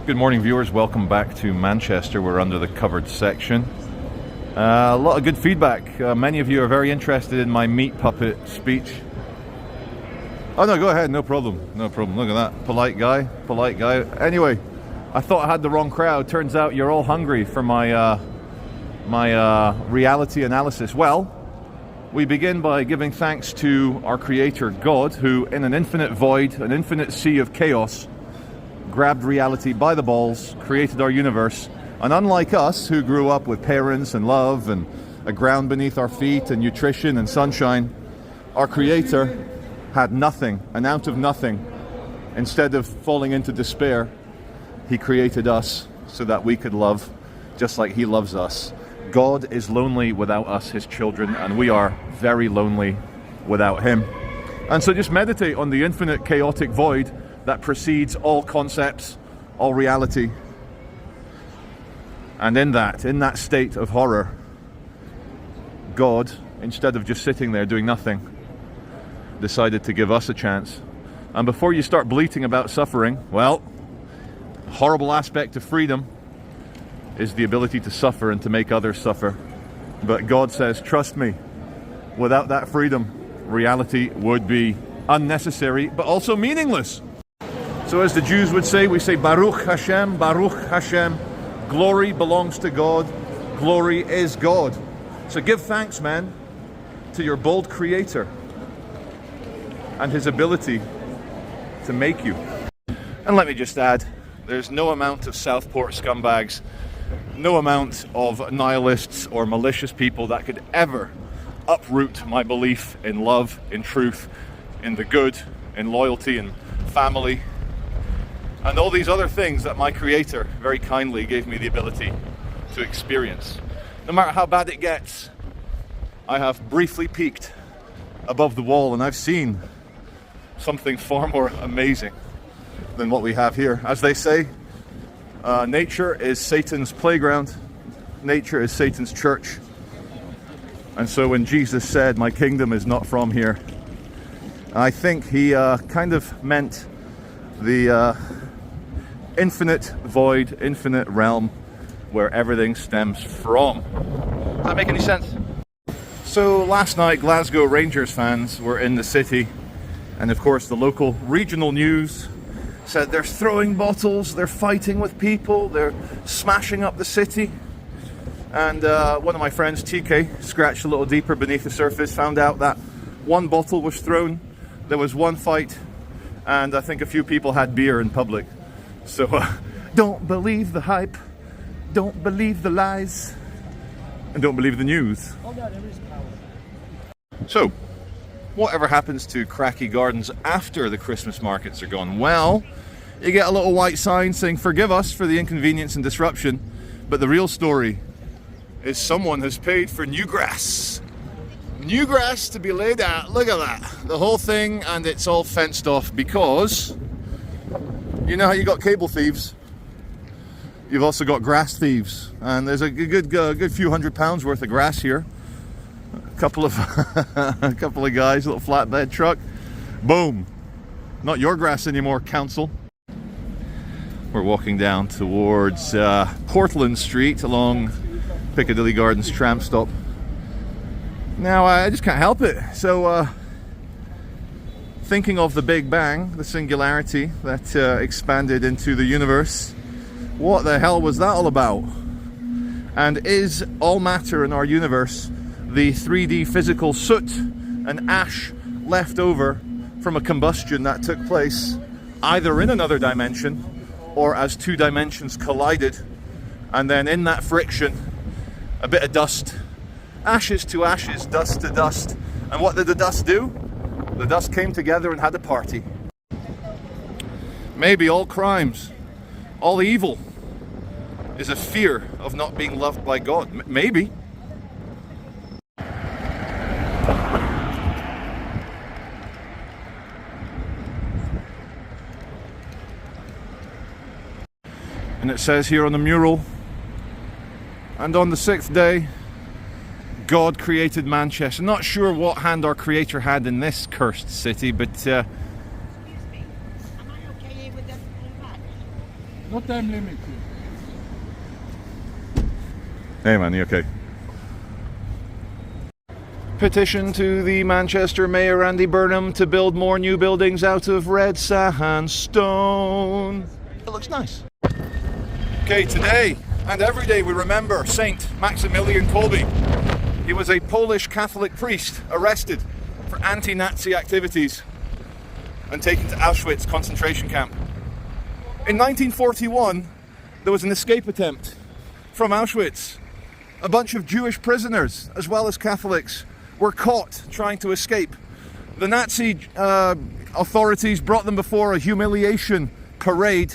Good morning, viewers. Welcome back to Manchester. We're under the covered section. A lot of good feedback. Many of you are very interested in my meat puppet speech. Oh no, go ahead. No problem. No problem. Look at that. Polite guy. Polite guy. Anyway, I thought I had the wrong crowd. Turns out you're all hungry for my reality analysis. Well, we begin by giving thanks to our Creator God, who in an infinite void, an infinite sea of chaos, grabbed reality by the balls, created our universe. And unlike us, who grew up with parents and love and a ground beneath our feet and nutrition and sunshine, our Creator had nothing, and out of nothing, instead of falling into despair, He created us so that we could love just like He loves us. God is lonely without us, His children, and we are very lonely without Him. And so just meditate on the infinite chaotic void that precedes all concepts, all reality. And in that state of horror, God, instead of just sitting there doing nothing, decided to give us a chance. And before you start bleating about suffering, well, a horrible aspect of freedom is the ability to suffer and to make others suffer. But God says, trust me, without that freedom, reality would be unnecessary, but also meaningless. So as the Jews would say, we say, Baruch Hashem, Baruch Hashem. Glory belongs to God. Glory is God. So give thanks, man, to your bold Creator and His ability to make you. And let me just add, there's no amount of Southport scumbags, no amount of nihilists or malicious people that could ever uproot my belief in love, in truth, in the good, in loyalty, in family, and all these other things that my Creator very kindly gave me the ability to experience. No matter how bad it gets, I have briefly peeked above the wall and I've seen something far more amazing than what we have here. As they say, nature is Satan's playground. Nature is Satan's church. And so when Jesus said, my kingdom is not from here, I think He kind of meant the infinite void, infinite realm where everything stems from. Does that make any sense? So last night, Glasgow Rangers fans were in the city, and of course the local regional news said they're throwing bottles, they're fighting with people, they're smashing up the city. And one of my friends, TK, scratched a little deeper beneath the surface, found out that one bottle was thrown, there was one fight, and I think a few people had beer in public. So don't believe the hype, don't believe the lies, and don't believe the news. Oh no, there is power. So, whatever happens to Piccadilly Gardens after the Christmas markets are gone? Well, you get a little white sign saying forgive us for the inconvenience and disruption, but the real story is someone has paid for new grass. New grass to be laid out. Look at that. The whole thing, and it's all fenced off because you know how you got cable thieves? You've also got grass thieves, and there's a good few £100 worth of grass here. A couple of guys, a little flatbed truck. Boom! Not your grass anymore, council. We're walking down towards Portland Street along Piccadilly Gardens tram stop. Now I just can't help it. So thinking of the Big Bang, the singularity that expanded into the universe, what the hell was that all about? And is all matter in our universe the 3D physical soot and ash left over from a combustion that took place either in another dimension or as two dimensions collided, and then in that friction a bit of dust, ashes to ashes, dust to dust, and what did the dust do? The dust came together and had a party. Maybe all crimes, all evil is a fear of not being loved by God. Maybe. And it says here on the mural, and on the 6th day, God created Manchester. Not sure what hand our Creator had in this cursed city, but Am I okay with that? No time limit. Hey man, you okay? Petition to the Manchester Mayor Andy Burnham to build more new buildings out of red sandstone. It looks nice. Okay, today and every day we remember Saint Maximilian Kolbe. He was a Polish Catholic priest arrested for anti-Nazi activities and taken to Auschwitz concentration camp. In 1941, there was an escape attempt from Auschwitz. A bunch of Jewish prisoners, as well as Catholics, were caught trying to escape. The Nazi authorities brought them before a humiliation parade,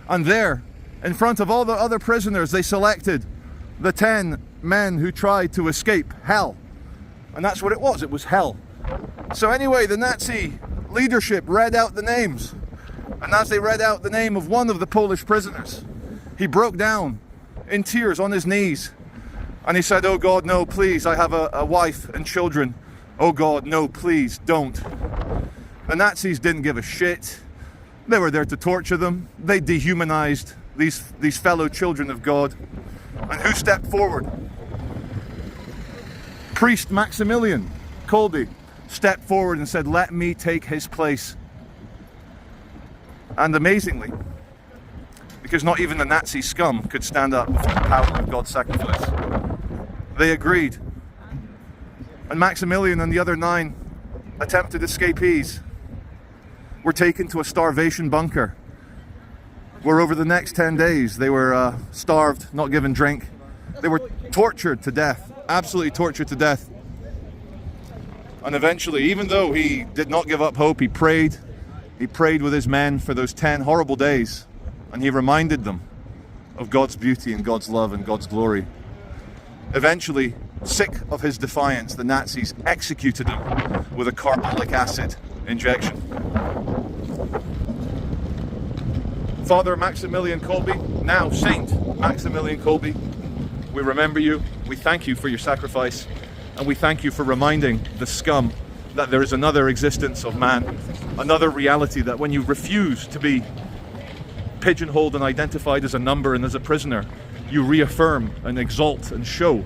and there, in front of all the other prisoners, they selected the 10 men who tried to escape hell. And that's what it was hell. So anyway, the Nazi leadership read out the names. And as they read out the name of one of the Polish prisoners, he broke down in tears on his knees. And he said, "Oh God, no, please, I have a wife and children. Oh God, no, please, don't." The Nazis didn't give a shit. They were there to torture them. They dehumanized these fellow children of God. And who stepped forward? Priest Maximilian Kolbe stepped forward and said, "Let me take his place." And amazingly, because not even the Nazi scum could stand up before the power of God's sacrifice, they agreed. And Maximilian and the other 9 attempted escapees were taken to a starvation bunker, where over the next 10 days they were starved, not given drink. They were tortured to death, absolutely tortured to death. And eventually, even though he did not give up hope, he prayed with his men for those 10 horrible days, and he reminded them of God's beauty and God's love and God's glory. Eventually, sick of his defiance, the Nazis executed him with a carbolic acid injection. Father Maximilian Kolbe, now Saint Maximilian Kolbe, we remember you, we thank you for your sacrifice, and we thank you for reminding the scum that there is another existence of man, another reality, that when you refuse to be pigeonholed and identified as a number and as a prisoner, you reaffirm and exalt and show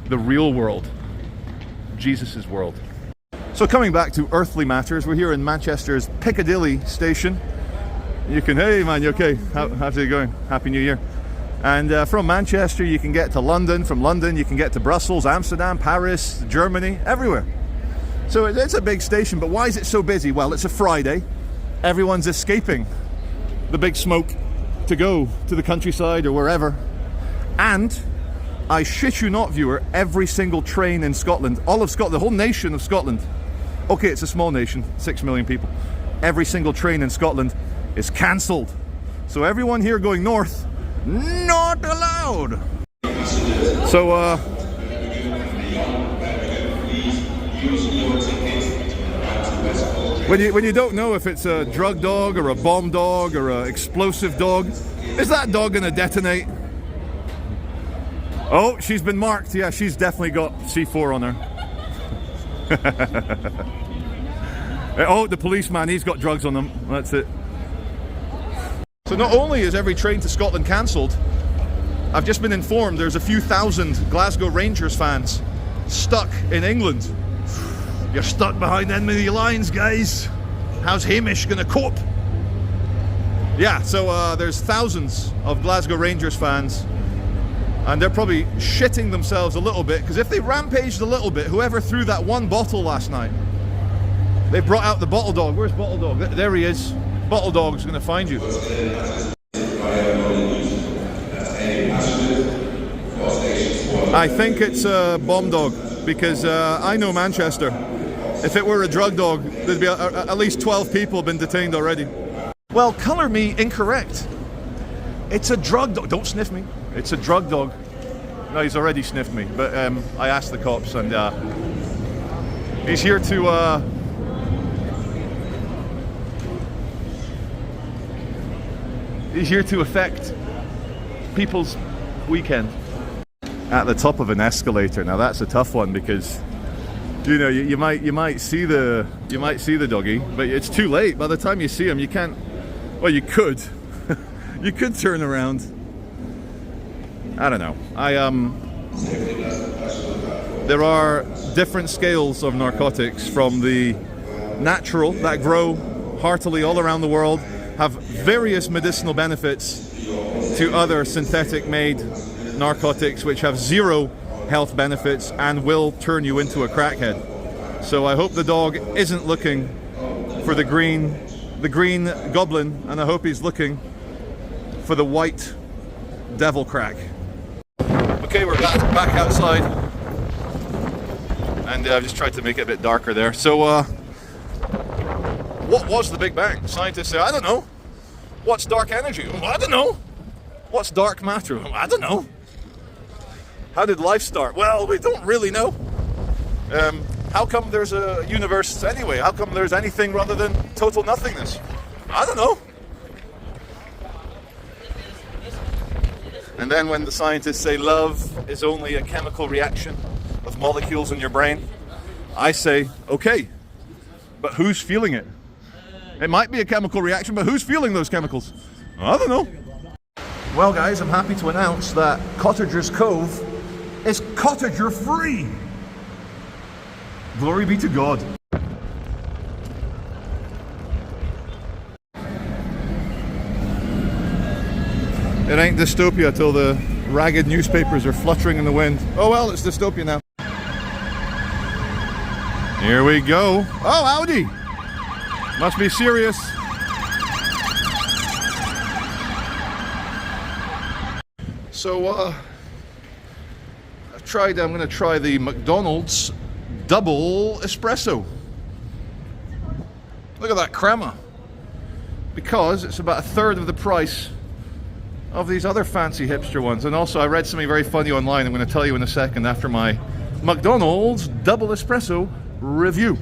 the real world, Jesus' world. So coming back to earthly matters, we're here in Manchester's Piccadilly Station. You can, hey man, you okay? How's it going? Happy New Year. And from Manchester you can get to London, from London you can get to Brussels, Amsterdam, Paris, Germany, everywhere. So it's a big station, but why is it so busy? Well, it's a Friday. Everyone's escaping the big smoke to go to the countryside or wherever. And I shit you not, viewer, every single train in Scotland, all of Scotland, the whole nation of Scotland, okay, it's a small nation, 6 million people, every single train in Scotland is cancelled. So everyone here going north, not allowed. So when you don't know if it's a drug dog or a bomb dog or an explosive dog, is that dog gonna detonate? Oh, she's been marked. Yeah, she's definitely got C4 on her. Oh, the policeman, he's got drugs on him. That's it. So not only is every train to Scotland cancelled, I've just been informed there's a few thousand Glasgow Rangers fans stuck in England. You're stuck behind enemy lines, guys. How's Hamish gonna cope? Yeah, so there's thousands of Glasgow Rangers fans, and they're probably shitting themselves a little bit, because if they rampaged a little bit, whoever threw that one bottle last night, they brought out the bottle dog. Where's bottle dog? There he is. Bottle dog's gonna find you. I think it's a bomb dog, because I know Manchester. If it were a drug dog, there'd be at least 12 people been detained already. Well, colour me incorrect. It's a drug dog. Don't sniff me. It's a drug dog. No, he's already sniffed me. But I asked the cops, and he's here to affect people's weekend. At the top of an escalator. Now that's a tough one, because you know you might see the doggy, but it's too late. By the time you see him, you can't. Well, you could You could turn around. I don't know. There are different scales of narcotics, from the natural that grow heartily all around the world, have various medicinal benefits, to other synthetic made narcotics which have zero health benefits and will turn you into a crackhead. So I hope the dog isn't looking for the green goblin, and I hope he's looking for the white devil crack. Okay, we're back outside, and I've just tried to make it a bit darker there. So what was the Big Bang? Scientists say, I don't know. What's dark energy? I don't know. What's dark matter? I don't know. How did life start? Well, we don't really know. How come there's a universe anyway? How come there's anything rather than total nothingness? I don't know. And then when the scientists say love is only a chemical reaction of molecules in your brain, I say, okay, but who's feeling it? It might be a chemical reaction, but who's feeling those chemicals? I don't know. Well, guys, I'm happy to announce that Cottager's Cove is cottager free. Glory be to God. It ain't dystopia till the ragged newspapers are fluttering in the wind. Oh well, it's dystopia now. Here we go. Oh, howdy. Must be serious. So, I'm going to try the McDonald's double espresso. Look at that crema. Because it's about a third of the price of these other fancy hipster ones. And also I read something very funny online I'm going to tell you in a second after my McDonald's double espresso review.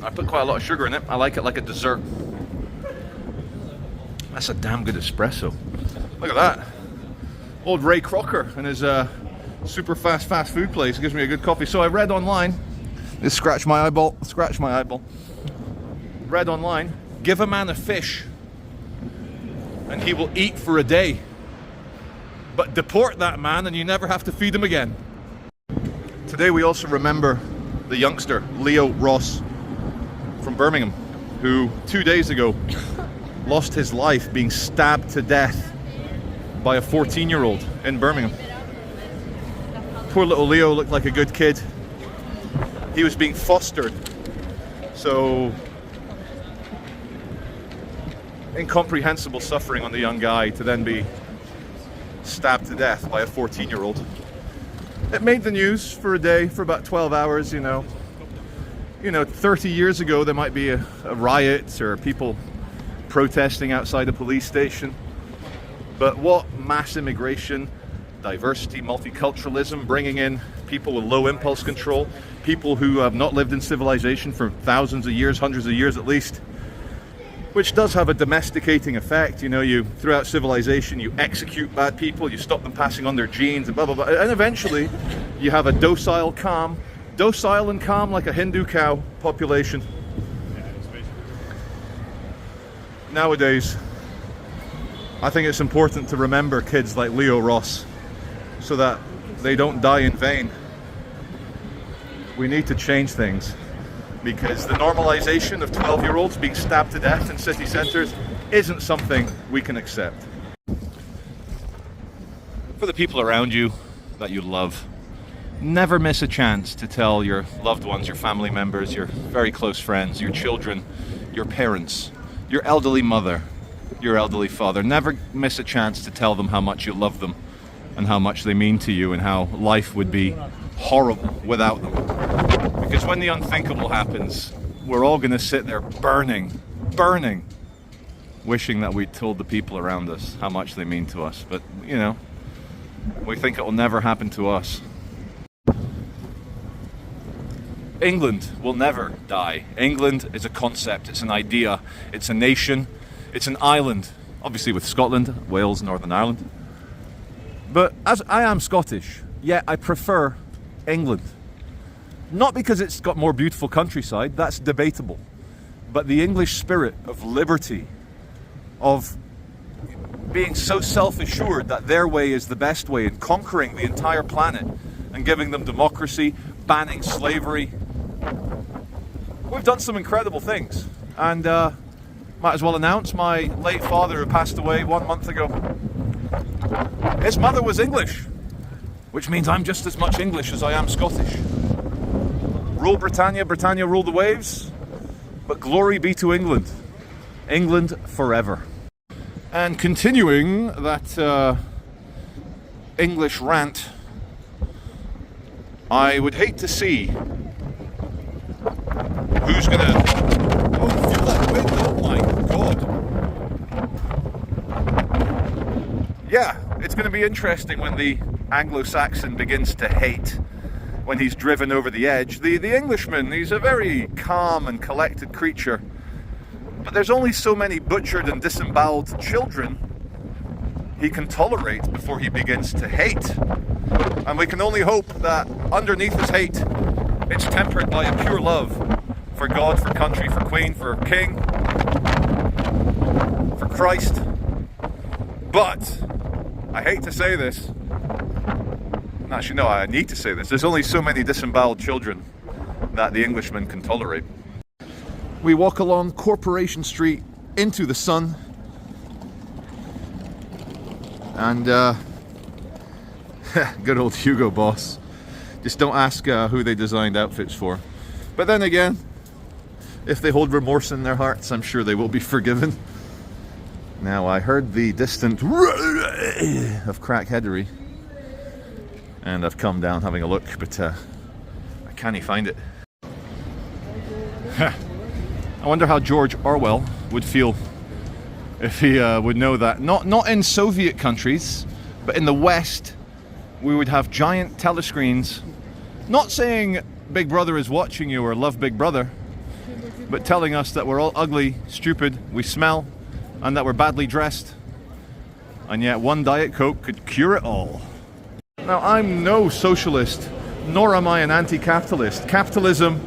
I put quite a lot of sugar in it. I like it like a dessert. That's a damn good espresso. Look at that. Old Ray Crocker and his super fast food place gives me a good coffee. So I read online, just scratch my eyeball. Read online, give a man a fish and he will eat for a day. But deport that man and you never have to feed him again. Today we also remember the youngster, Leo Ross from Birmingham, who 2 days ago lost his life being stabbed to death by a 14-year-old in Birmingham. Poor little Leo looked like a good kid. He was being fostered. So incomprehensible suffering on the young guy to then be stabbed to death by a 14-year-old. It made the news for a day, for about 12 hours, you know. 30 years ago there might be a riot or people protesting outside a police station. But what mass immigration, diversity, multiculturalism, bringing in people with low impulse control, people who have not lived in civilization for thousands of years, hundreds of years at least, which does have a domesticating effect. You throughout civilization, you execute bad people, you stop them passing on their genes, and blah, blah, blah. And eventually, you have a docile and calm like a Hindu cow population. Nowadays, I think it's important to remember kids like Leo Ross so that they don't die in vain. We need to change things, because the normalization of 12-year-olds being stabbed to death in city centres isn't something we can accept. For the people around you that you love, never miss a chance to tell your loved ones, your family members, your very close friends, your children, your parents, your elderly mother, your elderly father. Never miss a chance to tell them how much you love them and how much they mean to you and how life would be horrible without them. Because when the unthinkable happens, we're all going to sit there burning, wishing that we'd told the people around us how much they mean to us. But, we think it will never happen to us. England will never die. England is a concept, it's an idea, it's a nation, it's an island, obviously with Scotland, Wales, Northern Ireland. But as I am Scottish, yet I prefer England. Not because it's got more beautiful countryside, that's debatable, but the English spirit of liberty, of being so self-assured that their way is the best way and conquering the entire planet and giving them democracy, banning slavery. We've done some incredible things, and might as well announce my late father, who passed away 1 month ago. His mother was English, which means I'm just as much English as I am Scottish. Rule Britannia, Britannia rule the waves, but glory be to England. England forever. And continuing that English rant, I would hate to see who's gonna... Oh, feel that wind, oh my god. Yeah, it's gonna be interesting when the Anglo-Saxon begins to hate, when he's driven over the edge. The Englishman, he's a very calm and collected creature, but there's only so many butchered and disemboweled children he can tolerate before he begins to hate. And we can only hope that underneath his hate, it's tempered by a pure love for God, for country, for Queen, for King, for Christ. But, I hate to say this, actually no, I need to say this, there's only so many disemboweled children that the Englishman can tolerate. We walk along Corporation Street into the sun, and good old Hugo Boss. Just don't ask who they designed outfits for. But then again, if they hold remorse in their hearts, I'm sure they will be forgiven. Now, I heard the distant of crackheadery, and I've come down having a look, but I can't find it. I wonder how George Orwell would feel if he would know that not in Soviet countries, but in the West, we would have giant telescreens, not saying Big Brother is watching you or love Big Brother, but telling us that we're all ugly, stupid, we smell, and that we're badly dressed. And yet one Diet Coke could cure it all. Now, I'm no socialist, nor am I an anti-capitalist. Capitalism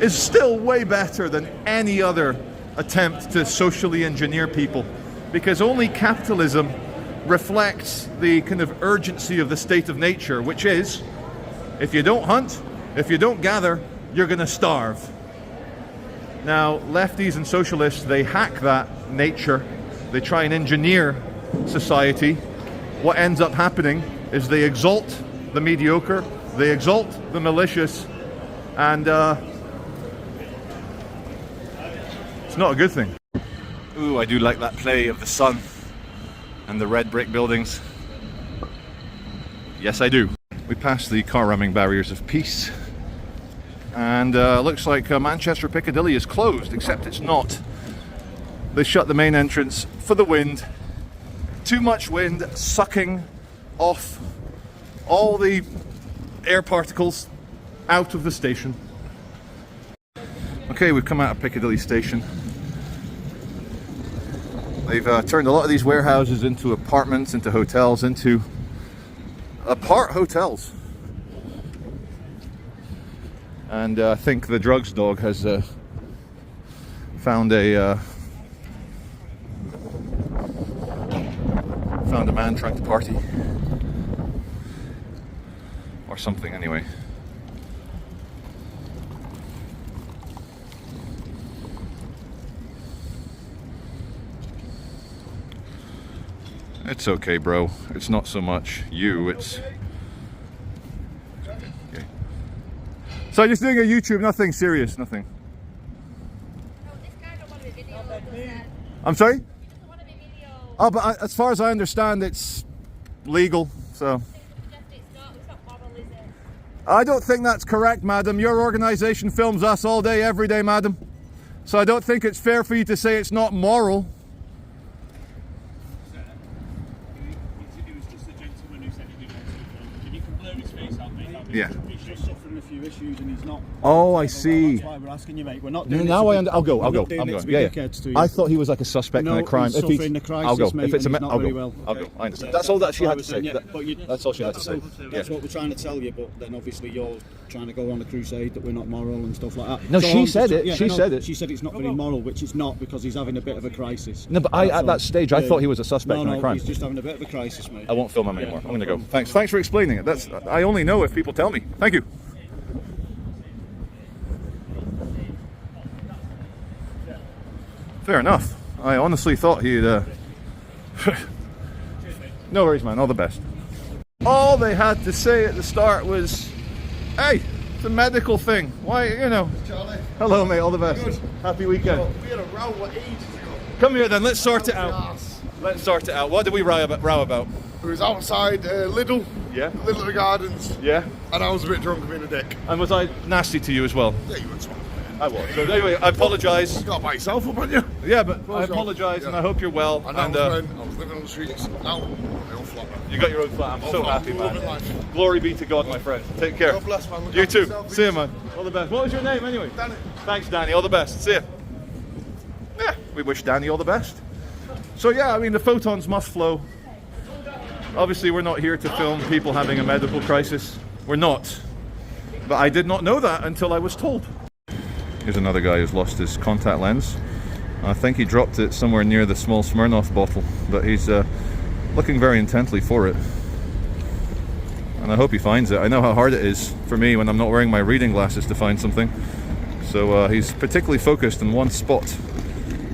is still way better than any other attempt to socially engineer people, because only capitalism reflects the kind of urgency of the state of nature, which is, if you don't hunt, if you don't gather, you're going to starve. Now, lefties and socialists, they hack that nature, they try and engineer society. What ends up happening is they exalt the mediocre, they exalt the malicious, and it's not a good thing. Ooh, I do like that play of the sun and the red brick buildings. Yes, I do. We passed the car ramming barriers of peace, and looks like Manchester Piccadilly is closed, except it's not. They shut the main entrance for the wind. Too much wind sucking off all the air particles out of the station. Okay, we've come out of Piccadilly Station. They've turned a lot of these warehouses into apartments, into hotels, into apart hotels. And I think the drugs dog has found a man trying to party. Or something, anyway. It's okay, bro. It's not so much you, it's... Okay. So I'm just doing a YouTube, nothing serious, nothing. No, this guy don't want to be video. I'm sorry? He doesn't want to be video. Oh, but as far as I understand, it's legal, so... It's not moral, is it? I don't think that's correct, madam. Your organisation films us all day, every day, madam. So I don't think it's fair for you to say it's not moral. It was just a gentleman who said he didn't want to film. Can you blur his face out, mate? Yeah. He's just suffering a few issues and he's not. Oh, I see. That's why we're asking you, mate. We're not No, doing now this. I'll go. I'm I'm going. going. Yeah. I thought he was like a suspect in a crime. He's If he's suffering the crisis, I'll go. mate, If it's a and me- he's not I'll very go. well. I'll go. I understand. That's all that she had to say. That's all she had to say. That's what we're trying to tell you, but then obviously you're trying to go on a crusade that we're not moral and stuff like that. No, So she I'm said just- it. yeah, She no, said it. She said it's not very moral, which it's not because he's having a bit of a crisis. No, but at that stage, I thought he was a suspect in a crime. He's just having a bit of a crisis, mate. I won't film him anymore. I'm going to go. Thanks for explaining it. I only know if people tell me. Thank you. Fair enough. I honestly thought he'd. No worries, man. All the best. All they had to say at the start was, "Hey, it's a medical thing. Why, Charlie. Hello, mate. All the best. Good. Happy weekend. We had a row ages ago. Come here, then. Let's sort it out. Let's sort it out. What did we row about? It was outside Lidl. Yeah. Piccadilly Gardens. Yeah. And I was a bit drunk and being a dick. And was I nasty to you as well? Yeah, you went swap. I was. So anyway, I apologise. You got by yourself up, haven't you? Yeah, but I Course you apologise, are. and I hope you're well. And I And was living on the streets. Now, my own flat. you got your own flat. I'm so happy, Loving man. life. Glory be to God, my friend. Take care. God bless, man. Look You after too. yourself, See you, please. man. All the best. What was your name, anyway? Danny. Thanks, Danny. All the best. See you. Yeah, we wish Danny all the best. So yeah, I mean, the photons must flow. Obviously, we're not here to film people having a medical crisis. We're not. But I did not know that until I was told. Here's another guy who's lost his contact lens. I think he dropped it somewhere near the small Smirnoff bottle, but he's looking very intently for it. And I hope he finds it. I know how hard it is for me when I'm not wearing my reading glasses to find something. So he's particularly focused in one spot,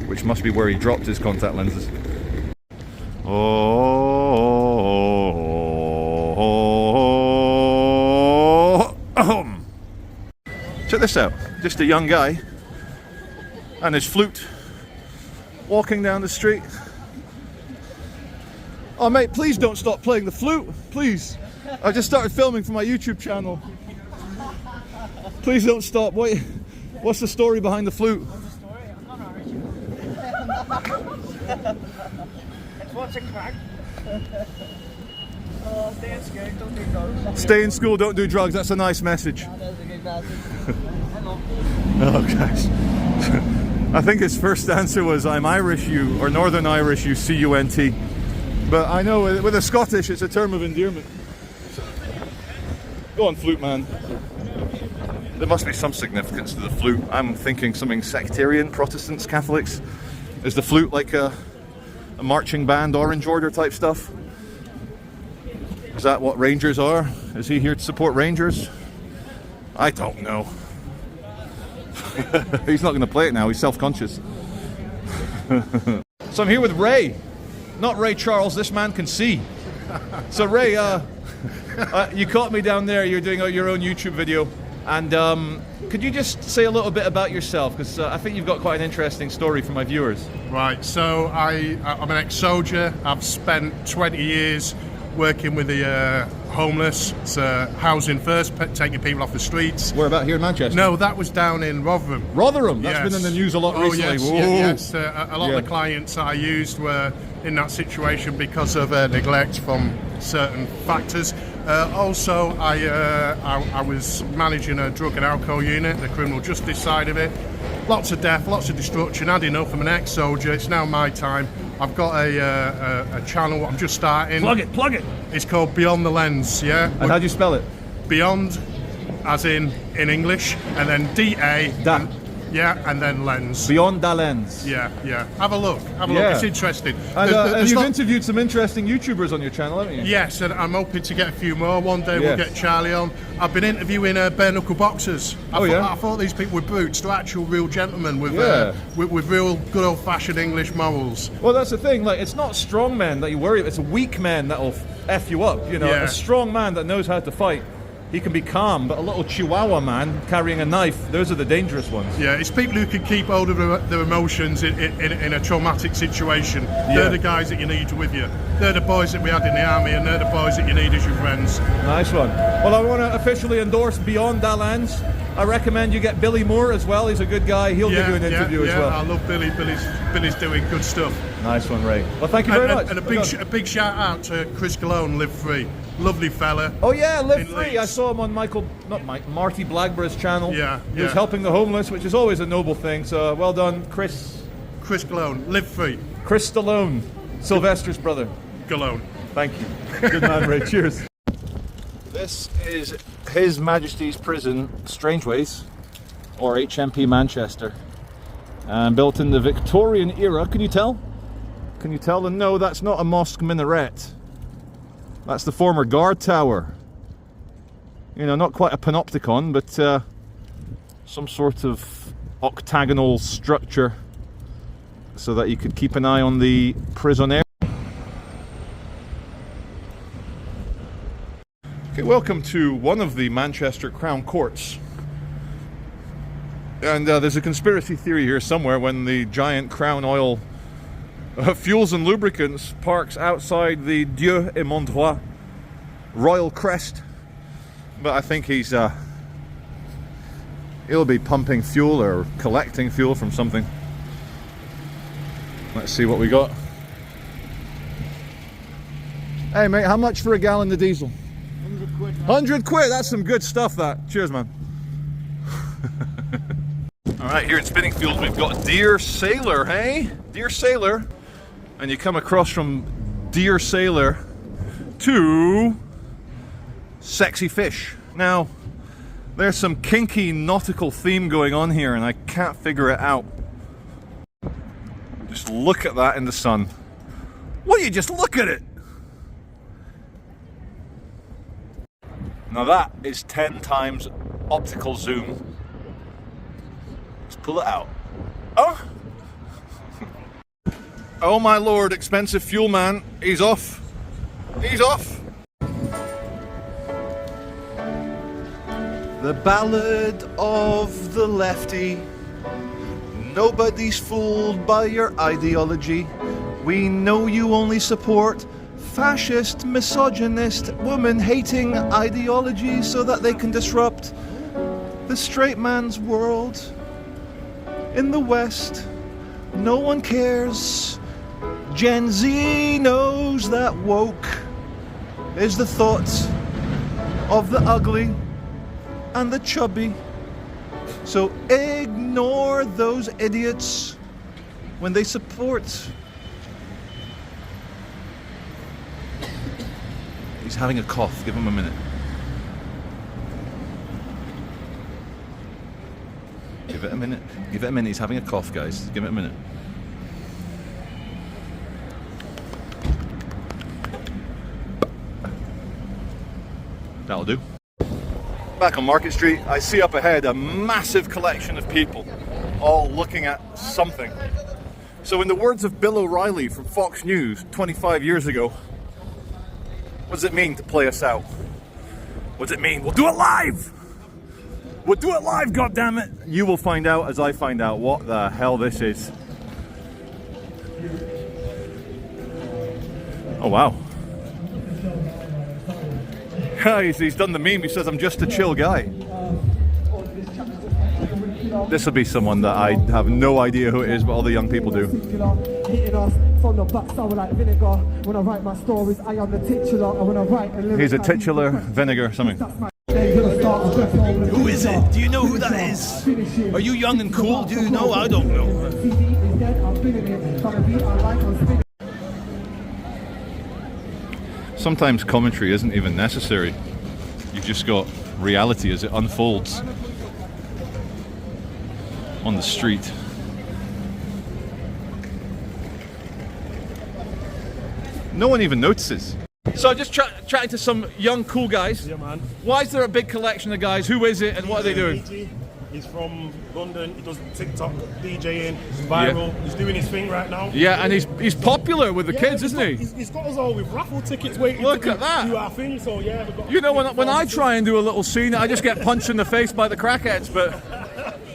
which must be where he dropped his contact lenses. Check this out. Just a young guy and his flute walking down the street. Oh mate, please don't stop playing the flute, please. I just started filming for my YouTube channel. Please don't stop. What's the story behind the flute? What's the story? I'm not Irish. What's a crack? Stay in school, don't do drugs. Stay in school, don't do drugs. That's a nice message. That's a good message. Hello. Oh guys. I think his first answer was I'm Irish, you, or Northern Irish, you C-U-N-T. But I know with a Scottish it's a term of endearment. Go on, flute man. There must be some significance to the flute. I'm thinking something sectarian, Protestants, Catholics. Is the flute like a marching band, Orange Order type stuff? Is that what Rangers are? Is he here to support Rangers? I don't know. He's not going to play it now, he's self-conscious. So I'm here with Ray. Not Ray Charles, this man can see. So Ray, you caught me down there, you're doing your own YouTube video. And could you just say a little bit about yourself? Because I think you've got quite an interesting story for my viewers. Right, so I'm an ex-soldier. I've spent 20 years working with the homeless, so housing first, taking people off the streets. Where about here in Manchester? No, that was down in Rotherham. Rotherham, that's Yes. been in the news a lot recently. Yes, Whoa. yes. A lot of the clients that I used were in that situation because of neglect from certain factors. Also, I was managing a drug and alcohol unit, the criminal justice side of it. Lots of death, lots of destruction. Had enough. I'm an ex-soldier. It's now my time. I've got a channel I'm just starting. Plug it. It's called Beyond the Lens, yeah? And how do you spell it? Beyond, as in English, and then D-A. Da. Yeah, and then lens. Beyond the lens. Yeah. Have a look. Yeah. It's interesting. And There's you've not- interviewed some interesting YouTubers on your channel, haven't you? Yes, and I'm hoping to get a few more. One day we'll Yes. get Charlie on. I've been interviewing bare knuckle boxers. I thought these people were brutes. They're actual real gentlemen with real good old fashioned English morals. Well, that's the thing. Like, it's not strong men that you worry about. It's a weak man that'll f you up. You know, Yeah. a strong man that knows how to fight. He can be calm, but a little Chihuahua man carrying a knife, those are the dangerous ones. Yeah, it's people who can keep hold of their emotions in a traumatic situation. Yeah. They're the guys that you need with you. They're the boys that we had in the army, and they're the boys that you need as your friends. Nice one. Well, I want to officially endorse Beyond the Lens. I recommend you get Billy Moore as well. He's a good guy. He'll give you an interview as well. I love Billy. Billy's doing good stuff. Nice one, Ray. Well, thank you very much. And a big shout out to Chris Cologne, Live Free. Lovely fella. Oh yeah, Live In Free. Leeds. I saw him on Marty Blagborough's channel. Yeah, He was yeah. helping the homeless, which is always a noble thing. So well done, Chris. Chris Galone. Live free. Chris Stallone, Sylvester's brother. Galone. Thank you. Good man, Ray. Cheers. This is His Majesty's Prison, Strangeways, or HMP Manchester, built in the Victorian era. Can you tell? Can you tell? And no, that's not a mosque minaret. That's the former guard tower. You know, not quite a panopticon, but some sort of octagonal structure so that you could keep an eye on the prisoner. Okay, welcome to one of the Manchester Crown Courts. And there's a conspiracy theory here somewhere when the giant Crown Oil fuels and lubricants parks outside the Dieu et mon droit royal crest. But I think he'll be pumping fuel or collecting fuel from something. Let's see what we got. Hey mate, how much for a gallon of diesel? 100 quid. 100 quid, that's some good stuff that. Cheers man. Alright, here at Spinningfields we've got Dear Sailor, hey? Dear Sailor. And you come across from Dear Sailor to Sexy Fish. Now, there's some kinky nautical theme going on here and I can't figure it out. Just look at that in the sun. Will you just look at it? Now that is 10 times optical zoom. Let's pull it out. Oh! Oh my lord, expensive fuel man. He's off. He's off. The Ballad of the Lefty. Nobody's fooled by your ideology. We know you only support fascist, misogynist, woman-hating ideologies so that they can disrupt the straight man's world. In the West, no one cares. Gen Z knows that woke is the thought of the ugly and the chubby. So ignore those idiots when they support. He's having a cough. Give him a minute. Give it a minute. Give it a minute. He's having a cough, guys. Give it a minute. That'll do. Back on Market Street, I see up ahead a massive collection of people all looking at something. So in the words of Bill O'Reilly from Fox News 25 years ago, what does it mean to play us out? What does it mean? We'll do it live! We'll do it live, goddammit! You will find out as I find out what the hell this is. Oh wow. He's done the meme, he says I'm just a chill guy. This will be someone that I have no idea who it is, but all the young people do. He's a titular vinegar something. Who is it? Do you know who that is? Are you young and cool? Do you know? I don't know. Sometimes commentary isn't even necessary. You've just got reality as it unfolds on the street. No one even notices. So I'm just chatting to some young cool guys. Yeah, man. Why is there a big collection of guys? Who is it and what are they doing? DG. He's from London. He does TikTok, DJing, viral. Yeah. He's doing his thing right now. Yeah, and he's popular with the kids, isn't he? He's got us all with raffle tickets waiting Look to at that. do our thing. So yeah, we've got. You know, when I try and do a little scene, I just get punched in the face by the crackheads, but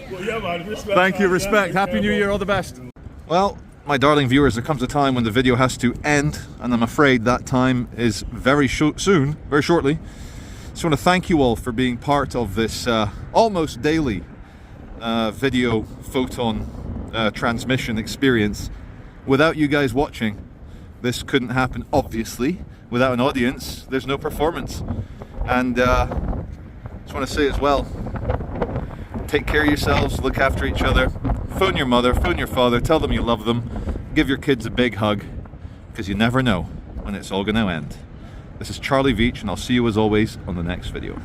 Well, yeah, man. Respect, thank you, man. respect. Yeah, Happy New Year, all the best. Well, my darling viewers, there comes a time when the video has to end, and I'm afraid that time is very soon, very shortly. Just want to thank you all for being part of this almost daily video photon transmission experience. Without you guys watching, this couldn't happen, obviously, without an audience, there's no performance. And just want to say as well, take care of yourselves, look after each other, phone your mother, phone your father, tell them you love them, give your kids a big hug, because you never know when it's all going to end. This is Charlie Veitch, and I'll see you as always on the next video.